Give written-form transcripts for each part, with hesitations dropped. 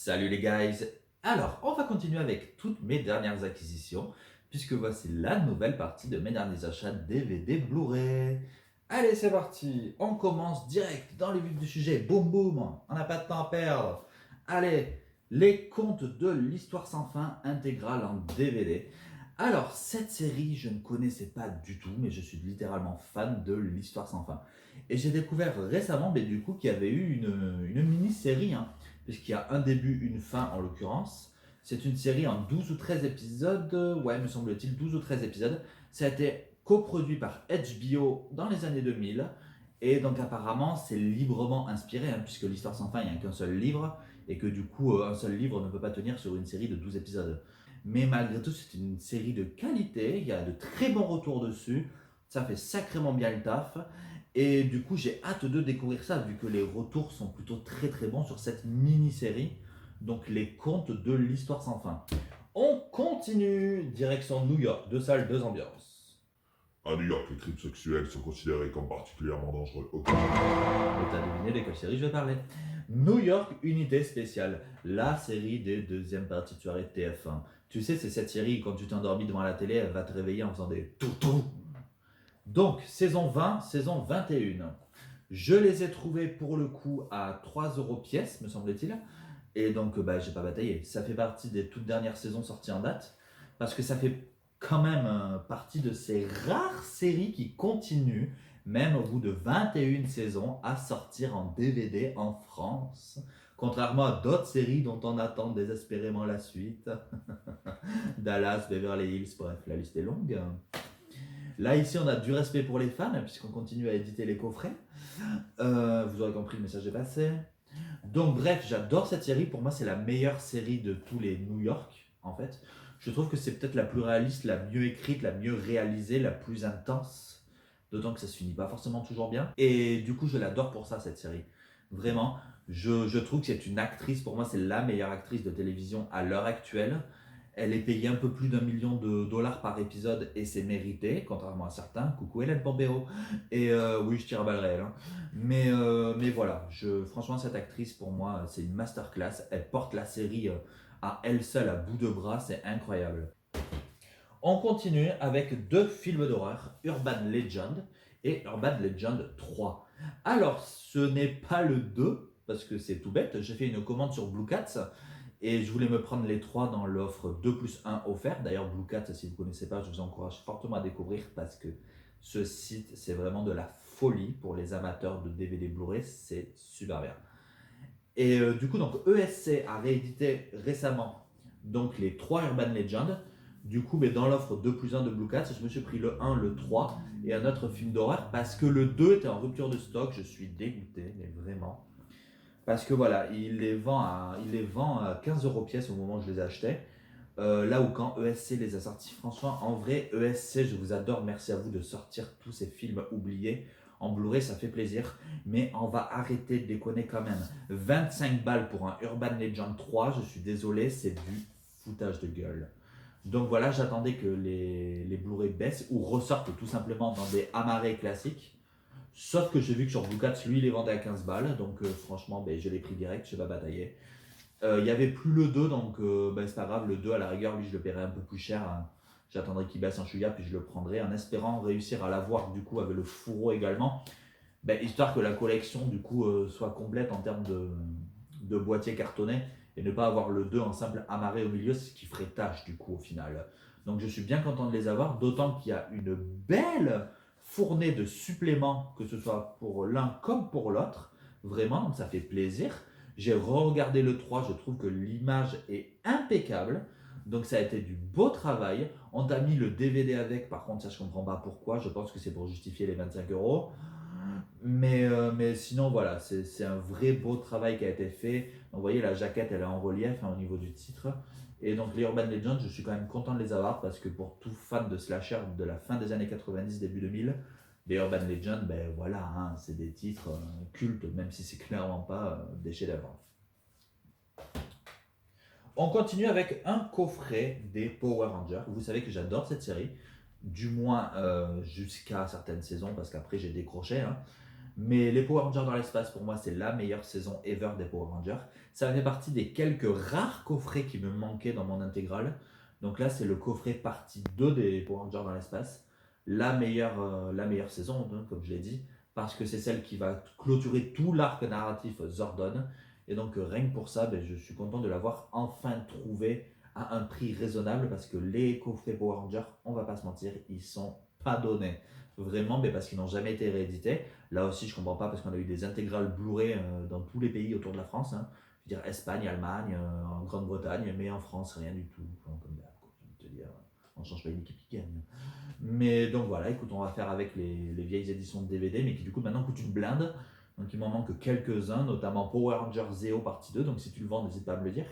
Salut les guys. Alors, on va continuer avec toutes mes dernières acquisitions, puisque voici la nouvelle partie de mes derniers achats DVD Blu-ray. Allez, c'est parti. On commence direct dans le vif du sujet. Boum boum. On n'a pas de temps à perdre. Allez, les contes de l'histoire sans fin intégrale en DVD. Alors, cette série, je ne connaissais pas du tout, mais je suis littéralement fan de l'histoire sans fin. Et j'ai découvert récemment, mais du coup, qu'il y avait eu une mini-série, hein, puisqu'il y a un début, une fin en l'occurrence. C'est une série en 12 ou 13 épisodes, ouais, me semble-t-il, 12 ou 13 épisodes. Ça a été coproduit par HBO dans les années 2000. Et donc apparemment, c'est librement inspiré, hein, puisque l'histoire sans fin, il n'y a qu'un seul livre, et que du coup, un seul livre ne peut pas tenir sur une série de 12 épisodes. Mais malgré tout, c'est une série de qualité, il y a de très bons retours dessus, ça fait sacrément bien le taf. Et du coup, j'ai hâte de découvrir ça, vu que les retours sont plutôt très très bons sur cette mini-série. Donc, les contes de l'histoire sans fin. On continue, direction New York, 2 salles, 2 ambiances. À New York, les crimes sexuels sont considérés comme particulièrement dangereux. Ok. Et t'as deviné de quelle série je vais parler. New York, unité spéciale, la série des deuxièmes parties de soirée TF1. Tu sais, c'est cette série, quand tu t'es endormi devant la télé, elle va te réveiller en faisant des tout. Donc, saison 20, saison 21. Je les ai trouvés pour le coup à 3 € pièce, me semble-t-il. Et donc, j'ai pas bataillé. Ça fait partie des toutes dernières saisons sorties en date. Parce que ça fait quand même partie de ces rares séries qui continuent, même au bout de 21 saisons, à sortir en DVD en France. Contrairement à d'autres séries dont on attend désespérément la suite. Dallas, Beverly Hills, bref, la liste est longue. Là, ici, on a du respect pour les fans, puisqu'on continue à éditer les coffrets. Vous aurez compris, le message est passé. Donc, bref, j'adore cette série. Pour moi, c'est la meilleure série de tous les New York, en fait. Je trouve que c'est peut-être la plus réaliste, la mieux écrite, la mieux réalisée, la plus intense. D'autant que ça se finit pas forcément toujours bien. Et du coup, je l'adore pour ça, cette série. Vraiment, je trouve que c'est une actrice, pour moi, c'est la meilleure actrice de télévision à l'heure actuelle. Elle est payée un peu plus d'1 million de dollars par épisode et c'est mérité, contrairement à certains. Coucou Hélène Pompeo. Et oui, je tire à balles réelles, hein. Mais voilà, franchement, cette actrice, pour moi, c'est une masterclass. Elle porte la série à elle seule, à bout de bras, c'est incroyable. On continue avec 2 films d'horreur, Urban Legend et Urban Legend 3. Alors, ce n'est pas le 2, parce que c'est tout bête. J'ai fait une commande sur Blue Cats et je voulais me prendre les 3 dans l'offre 2 plus 1 offert. D'ailleurs, Blue Cat, si vous ne connaissez pas, je vous encourage fortement à découvrir parce que ce site, c'est vraiment de la folie pour les amateurs de DVD Blu-ray. C'est super bien. Et du coup, donc ESC a réédité récemment donc les 3 Urban Legends. Du coup, mais dans l'offre 2 plus 1 de Blue Cat, je me suis pris le 1, le 3 et un autre film d'horreur parce que le 2 était en rupture de stock. Je suis dégoûté, mais vraiment. Parce que voilà, il les vend à 15 € pièce au moment où je les achetais. Là où quand ESC les a sortis, franchement, en vrai, ESC, je vous adore, merci à vous de sortir tous ces films oubliés. En Blu-ray, ça fait plaisir, mais on va arrêter de déconner quand même. 25 balles pour un Urban Legend 3, je suis désolé, c'est du foutage de gueule. Donc voilà, j'attendais que les Blu-ray baissent ou ressortent tout simplement dans des amarrés classiques. Sauf que j'ai vu que sur Blue Cats, lui, il les vendait à 15 balles. Donc franchement, je l'ai pris direct, je vais pas batailler. Il n'y avait plus le 2, donc c'est pas grave. Le 2, à la rigueur, lui, je le paierai un peu plus cher, hein. J'attendrai qu'il baisse un chouïa, puis je le prendrai en espérant réussir à l'avoir du coup avec le fourreau également. Histoire que la collection du coup soit complète en termes de boîtier cartonné et ne pas avoir le 2 en simple amarré au milieu, ce qui ferait tâche du coup au final. Donc je suis bien content de les avoir, d'autant qu'il y a une belle fournée de suppléments, que ce soit pour l'un comme pour l'autre. Vraiment, donc ça fait plaisir. J'ai re-regardé le 3, je trouve que l'image est impeccable. Donc ça a été du beau travail. On t'a mis le DVD avec, par contre ça je comprends pas pourquoi. Je pense que c'est pour justifier les 25 €. Mais sinon voilà, c'est un vrai beau travail qui a été fait. Donc, vous voyez la jaquette elle est en relief, hein, au niveau du titre. Et donc les Urban Legends, je suis quand même content de les avoir parce que pour tout fan de slasher de la fin des années 90, début 2000, les Urban Legends, voilà, hein, c'est des titres cultes, même si c'est clairement pas des chefs-d'œuvre. On continue avec un coffret des Power Rangers. Vous savez que j'adore cette série, du moins jusqu'à certaines saisons, parce qu'après j'ai décroché, hein. Mais les Power Rangers dans l'espace, pour moi, c'est la meilleure saison ever des Power Rangers. Ça fait partie des quelques rares coffrets qui me manquaient dans mon intégrale. Donc là, c'est le coffret partie 2 des Power Rangers dans l'espace. La meilleure saison, hein, comme je l'ai dit, parce que c'est celle qui va clôturer tout l'arc narratif Zordon. Et donc, rien que pour ça, je suis content de l'avoir enfin trouvé à un prix raisonnable, parce que les coffrets Power Rangers, on va pas se mentir, ils sont pas donnés. Vraiment, mais parce qu'ils n'ont jamais été réédités. Là aussi, je comprends pas, parce qu'on a eu des intégrales Blu-ray dans tous les pays autour de la France. Hein. Je veux dire, Espagne, Allemagne, en Grande-Bretagne, mais en France, rien du tout. Enfin, comme d'hab, quoi, je veux te dire, on change pas une équipe qui gagne. Mais donc voilà, écoute, on va faire avec les vieilles éditions de DVD, mais qui du coup maintenant coûtent une blinde. Donc il m'en manque quelques-uns, notamment Power Rangers Zeo partie 2, donc si tu le vends, n'hésite pas à me le dire.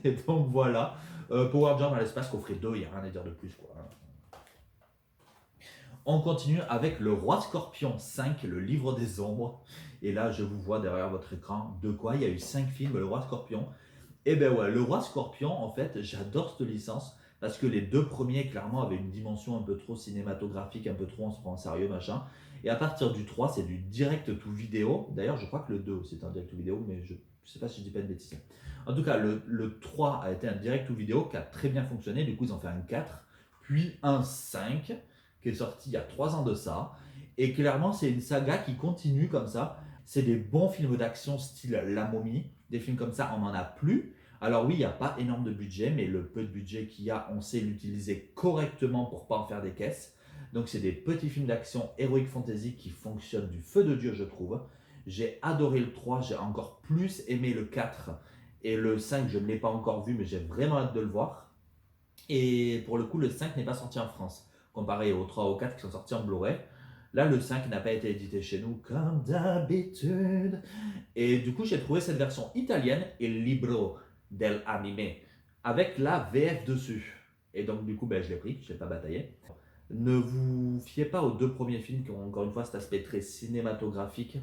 Et donc voilà, Power Rangers dans l'espace, coffret 2, il n'y a rien à dire de plus, quoi. On continue avec Le Roi Scorpion 5, le livre des ombres. Et là, je vous vois derrière votre écran de quoi il y a eu 5 films, Le Roi Scorpion. Et ben ouais, Le Roi Scorpion, en fait, j'adore cette licence, parce que les deux premiers, clairement, avaient une dimension un peu trop cinématographique, un peu trop on se prend en sérieux, machin. Et à partir du 3, c'est du direct to vidéo. D'ailleurs, je crois que le 2, c'est un direct to vidéo, mais je ne sais pas si je dis pas de bêtises. En tout cas, le 3 a été un direct to vidéo qui a très bien fonctionné. Du coup, ils ont fait un 4, puis un 5, qui est sorti il y a 3 ans de ça. Et clairement, c'est une saga qui continue comme ça. C'est des bons films d'action style La Momie. Des films comme ça, on n'en a plus. Alors oui, il n'y a pas énorme de budget, mais le peu de budget qu'il y a, on sait l'utiliser correctement pour pas en faire des caisses. Donc c'est des petits films d'action heroic fantasy qui fonctionnent du feu de Dieu, je trouve. J'ai adoré le 3, j'ai encore plus aimé le 4. Et le 5, je ne l'ai pas encore vu, mais j'ai vraiment hâte de le voir. Et pour le coup, le 5 n'est pas sorti en France, comparé aux 3 ou 4 qui sont sortis en Blu-ray. Là, le 5 n'a pas été édité chez nous, comme d'habitude. Et du coup, j'ai trouvé cette version italienne, Il Libro del Anime, avec la VF dessus. Et donc, du coup, je l'ai pris, je n'ai pas bataillé. Ne vous fiez pas aux deux premiers films qui ont encore une fois cet aspect très cinématographique,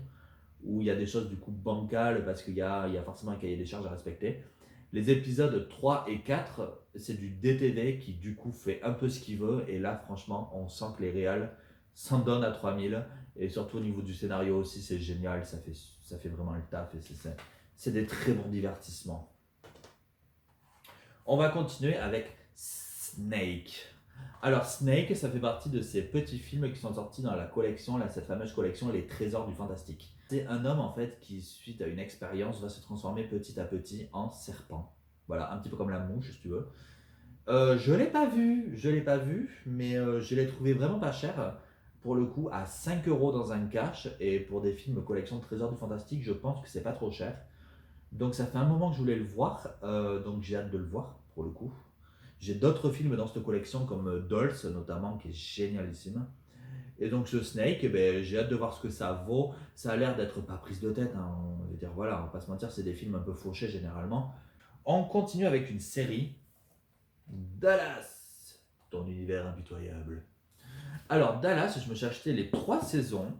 où il y a des choses du coup bancales, parce qu'il y a forcément un cahier des charges à respecter. Les épisodes 3 et 4, c'est du DTV qui du coup fait un peu ce qu'il veut. Et là, franchement, on sent que les réals s'en donnent à 3000. Et surtout au niveau du scénario aussi, c'est génial. Ça fait vraiment le taf. Et c'est des très bons divertissements. On va continuer avec Snake. Alors Snake, ça fait partie de ces petits films qui sont sortis dans la collection, là, cette fameuse collection Les Trésors du Fantastique. C'est un homme en fait qui, suite à une expérience, va se transformer petit à petit en serpent. Voilà, un petit peu comme la mouche, si tu veux. Je l'ai pas vu, mais je l'ai trouvé vraiment pas cher. Pour le coup, à 5 euros dans un cash, et pour des films collection de Trésors du Fantastique, je pense que c'est pas trop cher. Donc ça fait un moment que je voulais le voir, donc j'ai hâte de le voir pour le coup. J'ai d'autres films dans cette collection comme Dolls notamment qui est génialissime. Et donc ce Snake, j'ai hâte de voir ce que ça vaut. Ça a l'air d'être pas prise de tête, hein. On va dire voilà, on va pas se mentir, c'est des films un peu fauchés généralement. On continue avec une série, Dallas, ton univers impitoyable. Alors Dallas, je me suis acheté les 3 saisons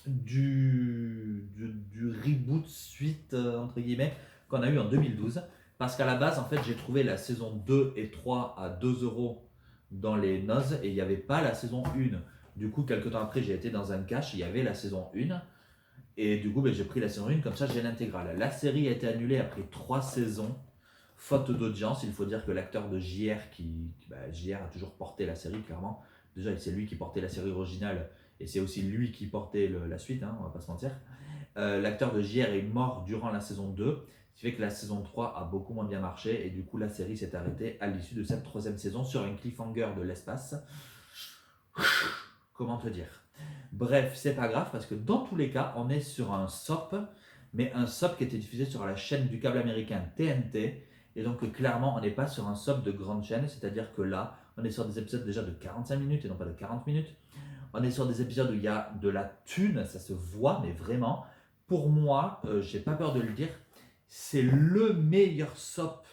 du reboot suite entre guillemets qu'on a eu en 2012, parce qu'à la base en fait j'ai trouvé la saison 2 et 3 à 2 euros dans les nozes et il n'y avait pas la saison 1. Du coup quelques temps après j'ai été dans un cache, il y avait la saison 1 et du coup j'ai pris la saison 1, comme ça j'ai l'intégrale. La série a été annulée après 3 saisons faute d'audience. Il faut dire que l'acteur de JR JR a toujours porté la série clairement. Déjà c'est lui qui portait la série originale et c'est aussi lui qui portait la suite, hein, on va pas se mentir. L'acteur de JR est mort durant la saison 2, ce qui fait que la saison 3 a beaucoup moins bien marché, et du coup la série s'est arrêtée à l'issue de cette 3e saison sur un cliffhanger de l'espace. Comment te dire? Bref, c'est pas grave, parce que dans tous les cas, on est sur un soap, mais un soap qui était diffusé sur la chaîne du câble américain TNT, et donc clairement on n'est pas sur un soap de grande chaîne, c'est-à-dire que là, on est sur des épisodes déjà de 45 minutes et non pas de 40 minutes. On est sur des épisodes où il y a de la thune, ça se voit, mais vraiment, pour moi, j'ai pas peur de le dire, c'est le meilleur soap,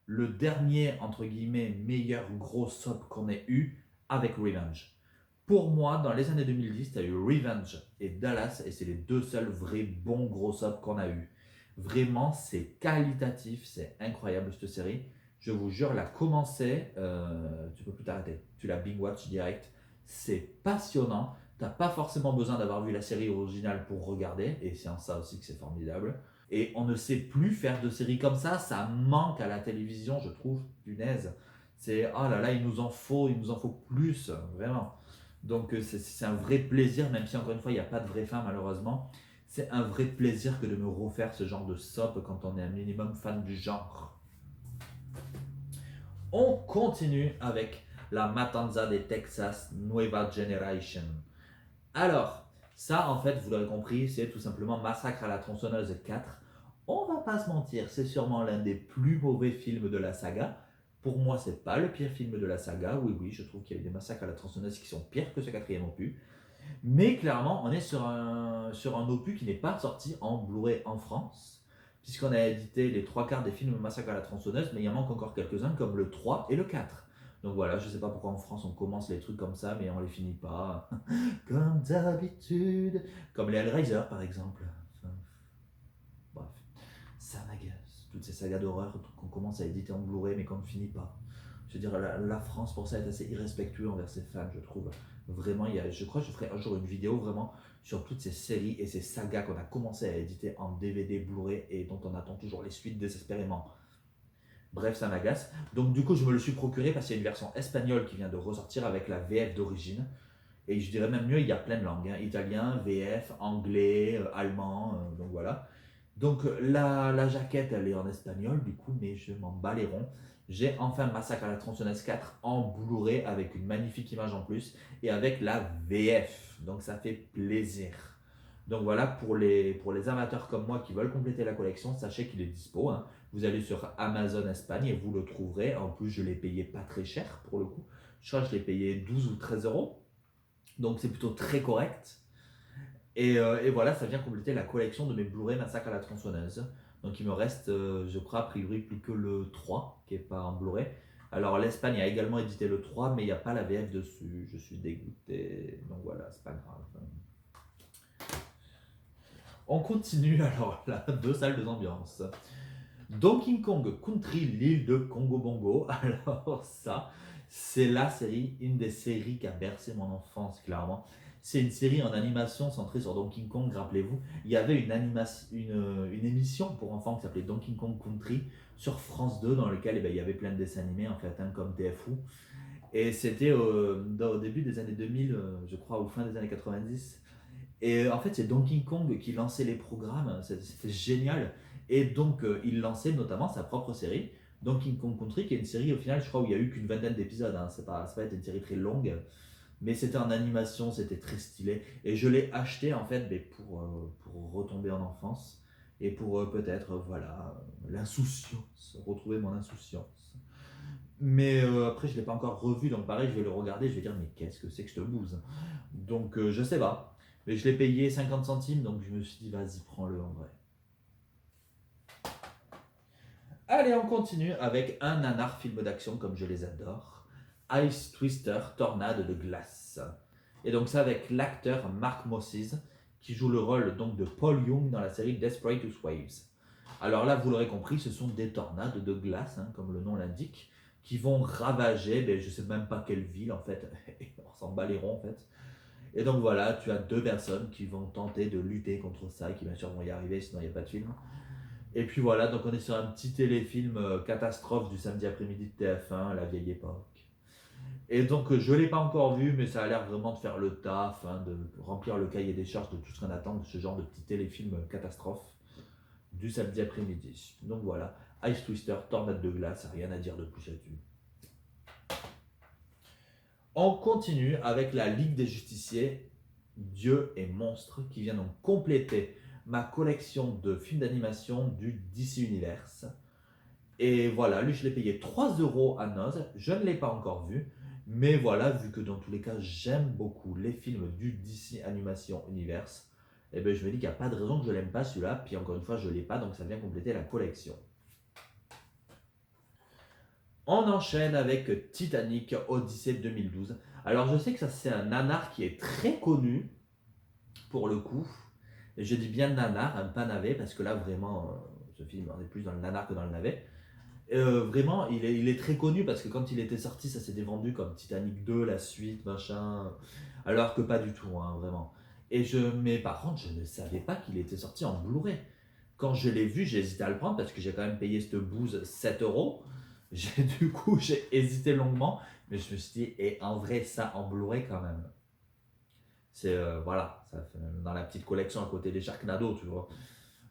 le dernier, entre guillemets, meilleur gros soap qu'on ait eu avec Revenge. Pour moi, dans les années 2010, tu as eu Revenge et Dallas, et c'est les deux seuls vrais bons gros sops qu'on a eu. Vraiment, c'est qualitatif, c'est incroyable cette série. Je vous jure, la commencer, tu peux plus t'arrêter. Tu la binge watch direct. C'est passionnant. Tu T'as pas forcément besoin d'avoir vu la série originale pour regarder, et c'est en ça aussi que c'est formidable. Et on ne sait plus faire de séries comme ça manque à la télévision, je trouve, punaise. C'est, oh là là, il nous en faut plus, vraiment. Donc c'est un vrai plaisir, même si encore une fois, il n'y a pas de vraie fin malheureusement. C'est un vrai plaisir que de me refaire ce genre de soap quand on est un minimum fan du genre. On continue avec la Matanza de Texas Nueva Generation. Alors, ça en fait, vous l'aurez compris, c'est tout simplement Massacre à la tronçonneuse 4. On va pas se mentir, c'est sûrement l'un des plus mauvais films de la saga. Pour moi, c'est pas le pire film de la saga. Oui, oui, je trouve qu'il y a eu des massacres à la tronçonneuse qui sont pires que ce quatrième opus. Mais clairement, on est sur un opus qui n'est pas sorti en Blu-ray en France, puisqu'on a édité les trois quarts des films Massacre à la tronçonneuse, mais il en manque encore quelques-uns comme le 3 et le 4. Donc voilà, je sais pas pourquoi en France on commence les trucs comme ça, mais on les finit pas. Comme d'habitude. Comme les Hellraiser par exemple. Enfin, bref, ça m'agace. Toutes ces sagas d'horreur qu'on commence à éditer en Blu-ray, mais qu'on ne finit pas. Je veux dire, la France pour ça est assez irrespectueux envers ses fans, je trouve. Vraiment, je crois que je ferai un jour une vidéo vraiment sur toutes ces séries et ces sagas qu'on a commencé à éditer en DVD, Blu-ray et dont on attend toujours les suites désespérément. Bref, ça m'agace. Donc du coup, je me le suis procuré parce qu'il y a une version espagnole qui vient de ressortir avec la VF d'origine. Et je dirais même mieux, il y a plein de langues. Hein. Italien, VF, anglais, allemand, donc voilà. Donc la jaquette, elle est en espagnol du coup, mais je m'en bats les ronds. J'ai enfin Massacre à la tronçonneuse 4 en Blu-ray avec une magnifique image en plus et avec la VF. Donc ça fait plaisir. Donc voilà, pour les amateurs comme moi qui veulent compléter la collection, sachez qu'il est dispo. Hein. Vous allez sur Amazon Espagne et vous le trouverez. En plus, je l'ai payé pas très cher pour le coup. Je crois que je l'ai payé 12 ou 13 euros. Donc c'est plutôt très correct. Et voilà, ça vient compléter la collection de mes Blu-ray Massacre à la tronçonneuse. Donc il me reste, je crois, a priori plus que le 3 qui n'est pas en Blu-ray. Alors l'Espagne a également édité le 3, mais il n'y a pas la VF dessus. Je suis dégoûté. Donc voilà, c'est pas grave. On continue alors là, deux salles d'ambiance. Donkey Kong Country, l'île de Congo Bongo. Alors ça, c'est la série, une des séries qui a bercé mon enfance, clairement. C'est une série en animation centrée sur Donkey Kong, rappelez-vous. Il y avait une émission pour enfants qui s'appelait Donkey Kong Country sur France 2, dans lequel il y avait plein de dessins animés, en fait, hein, comme TFU. Et c'était au début des années 2000, je crois, ou fin des années 90. Et en fait, c'est Donkey Kong qui lançait les programmes, c'était génial. Et donc, il lançait notamment sa propre série, Donkey Kong Country, qui est une série au final, je crois, où il n'y a eu qu'une vingtaine d'épisodes. Hein. C'est pas été une série très longue, mais c'était en animation, c'était très stylé. Et je l'ai acheté en fait pour retomber en enfance et pour peut-être, voilà, l'insouciance, retrouver mon insouciance. Mais après, je ne l'ai pas encore revu, donc pareil, je vais le regarder, je vais dire, mais qu'est-ce que c'est que cette bouse? Donc, je sais pas. Mais je l'ai payé 50 centimes, donc je me suis dit, vas-y, prends-le en vrai. Allez, on continue avec un nanar film d'action comme je les adore. Ice Twister, Tornade de glace. Et donc ça avec l'acteur Mark Moses, qui joue le rôle donc de Paul Young dans la série Desperate Housewives. Alors là, vous l'aurez compris, ce sont des tornades de glace, hein, comme le nom l'indique, qui vont ravager, je ne sais même pas quelle ville en fait, on s'en bat les ronds en fait. Et donc voilà, tu as deux personnes qui vont tenter de lutter contre ça, et qui bien sûr vont y arriver, sinon il n'y a pas de film. Et puis voilà, donc on est sur un petit téléfilm catastrophe du samedi après-midi de TF1, la vieille époque. Et donc je ne l'ai pas encore vu, mais ça a l'air vraiment de faire le taf, hein, de remplir le cahier des charges de tout ce qu'on attend de ce genre de petit téléfilm catastrophe du samedi après-midi. Donc voilà, Ice Twister, Tornade de glace, rien à dire de plus là-dessus. On continue avec la Ligue des Justiciers, Dieux et Monstres, qui vient donc compléter ma collection de films d'animation du DC Universe. Et voilà, lui je l'ai payé 3 euros à Noz, je ne l'ai pas encore vu, mais voilà, vu que dans tous les cas j'aime beaucoup les films du DC Animation Universe, et je me dis qu'il n'y a pas de raison que je l'aime pas celui-là, puis encore une fois je ne l'ai pas, donc ça vient compléter la collection. On enchaîne avec Titanic Odyssée 2012. Alors je sais que ça c'est un nanar qui est très connu, pour le coup, et je dis bien nanar, pas navet, parce que là vraiment, ce film on est plus dans le nanar que dans le navet. Vraiment, il est très connu parce que quand il était sorti, ça s'était vendu comme Titanic 2, la suite, machin. Alors que pas du tout, hein, vraiment. Mais par contre, je ne savais pas qu'il était sorti en Blu-ray. Quand je l'ai vu, j'ai hésité à le prendre parce que j'ai quand même payé cette bouse 7 euros. Du coup, j'ai hésité longuement, mais je me suis dit, et en vrai, ça en Blu-ray quand même. C'est, voilà, ça fait dans la petite collection à côté des Sharknado, tu vois.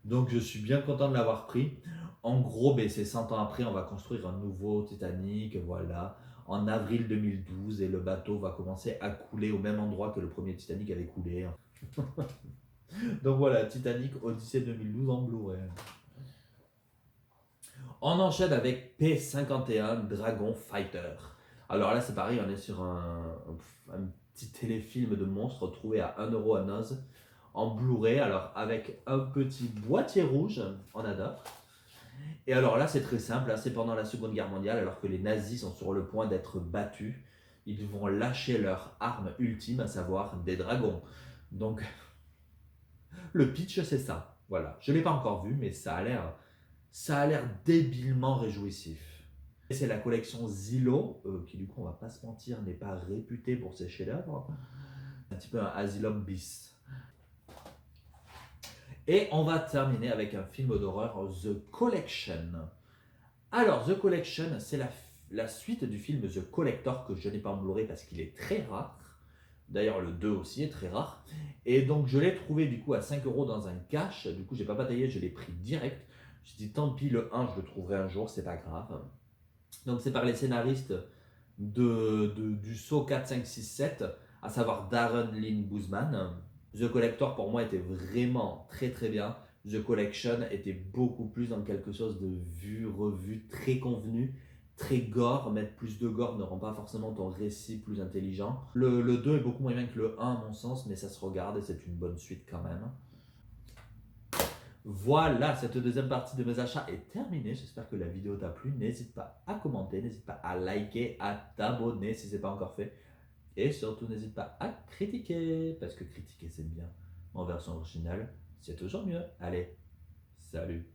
Donc je suis bien content de l'avoir pris. En gros, ben, c'est 100 ans après, on va construire un nouveau Titanic, voilà, en avril 2012, et le bateau va commencer à couler au même endroit que le premier Titanic avait coulé. Donc voilà, Titanic Odyssée 2012 en Blu-ray. On enchaîne avec P51 Dragon Fighter. Alors là, c'est pareil, on est sur un petit téléfilm de monstres trouvé à 1 euro à Noz en Blu-ray, alors avec un petit boîtier rouge, on adore. Et alors là, c'est très simple, hein, c'est pendant la Seconde Guerre mondiale, alors que les nazis sont sur le point d'être battus. Ils vont lâcher leur arme ultime, à savoir des dragons. Donc, le pitch, c'est ça. Voilà, je ne l'ai pas encore vu, mais ça a l'air débilement réjouissif. Et c'est la collection Zillow, qui du coup, on va pas se mentir, n'est pas réputée pour ses chefs-d'œuvre. Un petit peu un Asylum Beast. Et on va terminer avec un film d'horreur, The Collection. Alors, The Collection, c'est la suite du film The Collector que je n'ai pas en Blu-ray parce qu'il est très rare. D'ailleurs, le 2 aussi est très rare. Et donc, je l'ai trouvé du coup à 5 euros dans un cash. Du coup, j'ai pas bataillé, je l'ai pris direct. J'ai dit, tant pis, le 1, je le trouverai un jour, c'est pas grave. Donc, c'est par les scénaristes du saut 4, 5, 6, 7, à savoir Darren Lynn Bousman. The Collector pour moi était vraiment très très bien. The Collection était beaucoup plus dans quelque chose de vu, revu, très convenu, très gore. Mettre plus de gore ne rend pas forcément ton récit plus intelligent. Le 2 est beaucoup moins bien que le 1 à mon sens, mais ça se regarde et c'est une bonne suite quand même. Voilà, cette deuxième partie de mes achats est terminée. J'espère que la vidéo t'a plu. N'hésite pas à commenter, n'hésite pas à liker, à t'abonner si ce n'est pas encore fait. Et surtout, n'hésite pas à critiquer, parce que critiquer c'est bien. En version originale, c'est toujours mieux. Allez, salut!